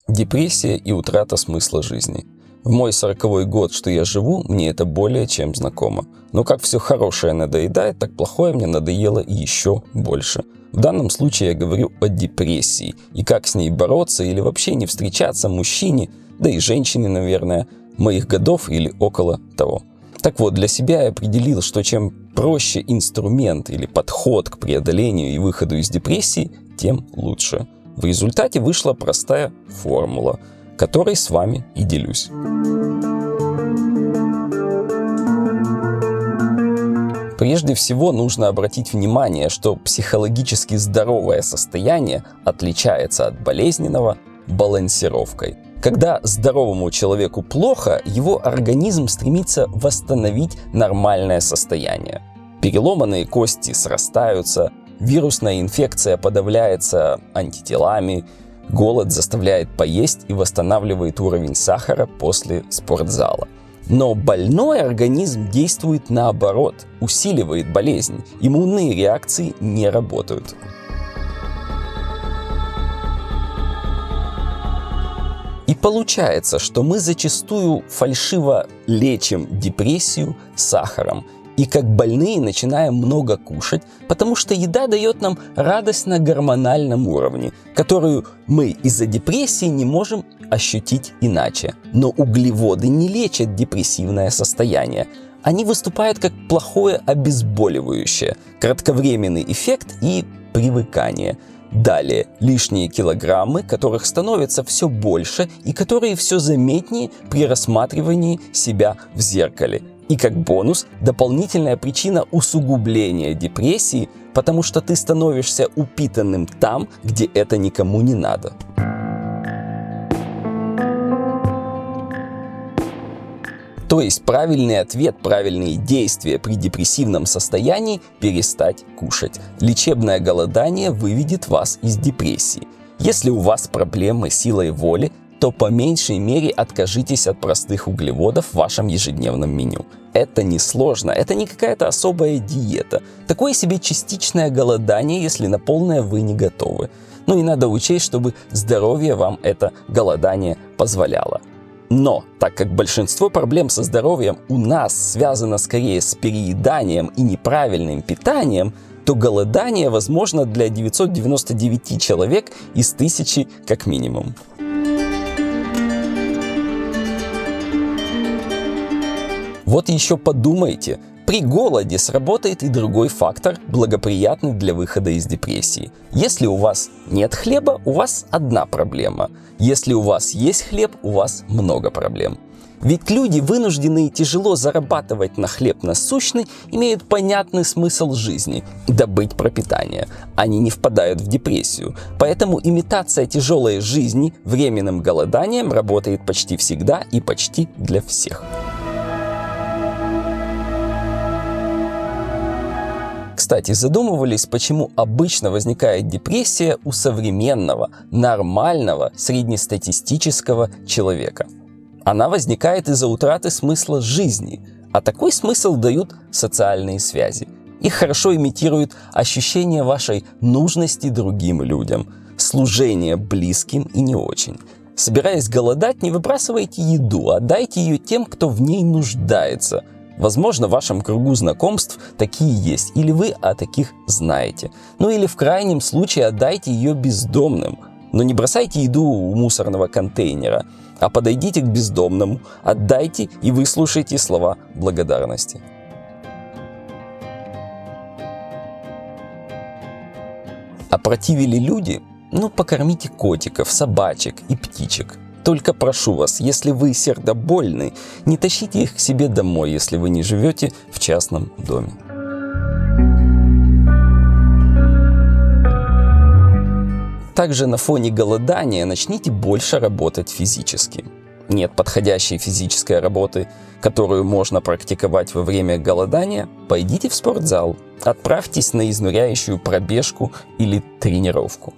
Депрессия и утрата смысла жизни. В мой 40-й год, что я живу, мне это более чем знакомо. Но как все хорошее надоедает, так плохое мне надоело еще больше. В данном случае я говорю о депрессии и как с ней бороться или вообще не встречаться мужчине, да и женщине, наверное, моих годов или около того. Так вот, для себя я определил, что чем проще инструмент или подход к преодолению и выходу из депрессии, тем лучше. В результате вышла простая формула, которой с вами и делюсь. Прежде всего нужно обратить внимание, что психологически здоровое состояние отличается от болезненного балансировкой. Когда здоровому человеку плохо, его организм стремится восстановить нормальное состояние. Переломанные кости срастаются, вирусная инфекция подавляется антителами, голод заставляет поесть и восстанавливает уровень сахара после спортзала. Но больной организм действует наоборот, усиливает болезнь, иммунные реакции не работают. И получается, что мы зачастую фальшиво лечим депрессию сахаром. И как больные начинаем много кушать, потому что еда дает нам радость на гормональном уровне, которую мы из-за депрессии не можем ощутить иначе. Но углеводы не лечат депрессивное состояние. Они выступают как плохое обезболивающее, кратковременный эффект и привыкание. Далее лишние килограммы, которых становится все больше и которые все заметнее при рассматривании себя в зеркале. И как бонус, дополнительная причина усугубления депрессии, потому что ты становишься упитанным там, где это никому не надо. То есть правильный ответ, правильные действия при депрессивном состоянии – перестать кушать. Лечебное голодание выведет вас из депрессии. Если у вас проблемы с силой воли, то по меньшей мере откажитесь от простых углеводов в вашем ежедневном меню. Это несложно, это не какая-то особая диета. Такое себе частичное голодание, если на полное вы не готовы. Ну и надо учесть, чтобы здоровье вам это голодание позволяло. Но, так как большинство проблем со здоровьем у нас связано скорее с перееданием и неправильным питанием, то голодание возможно для 999 человек из 1000 как минимум. Вот еще подумайте, при голоде сработает и другой фактор, благоприятный для выхода из депрессии. Если у вас нет хлеба, у вас одна проблема. Если у вас есть хлеб, у вас много проблем. Ведь люди, вынужденные тяжело зарабатывать на хлеб насущный, имеют понятный смысл жизни – добыть пропитание. Они не впадают в депрессию. Поэтому имитация тяжелой жизни временным голоданием работает почти всегда и почти для всех. Кстати, задумывались, почему обычно возникает депрессия у современного, нормального, среднестатистического человека? Она возникает из-за утраты смысла жизни, а такой смысл дают социальные связи. Их хорошо имитирует ощущение вашей нужности другим людям, служение близким и не очень. Собираясь голодать, не выбрасывайте еду, а дайте ее тем, кто в ней нуждается. Возможно, в вашем кругу знакомств такие есть, или вы о таких знаете. Ну или в крайнем случае отдайте ее бездомным. Но не бросайте еду у мусорного контейнера, а подойдите к бездомному, отдайте и выслушайте слова благодарности. Опротивили люди? Ну, покормите котиков, собачек и птичек. Только прошу вас, если вы сердобольны, не тащите их к себе домой, если вы не живете в частном доме. Также на фоне голодания начните больше работать физически. Нет подходящей физической работы, которую можно практиковать во время голодания, пойдите в спортзал, отправьтесь на изнуряющую пробежку или тренировку.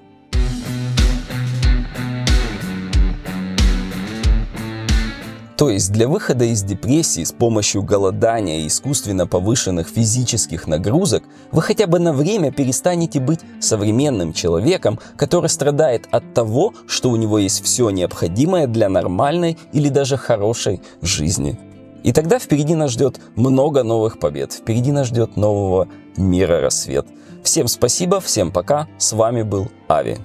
То есть для выхода из депрессии с помощью голодания и искусственно повышенных физических нагрузок вы хотя бы на время перестанете быть современным человеком, который страдает от того, что у него есть все необходимое для нормальной или даже хорошей жизни. И тогда впереди нас ждет много новых побед, впереди нас ждет нового мира рассвет. Всем спасибо, всем пока, с вами был Ави.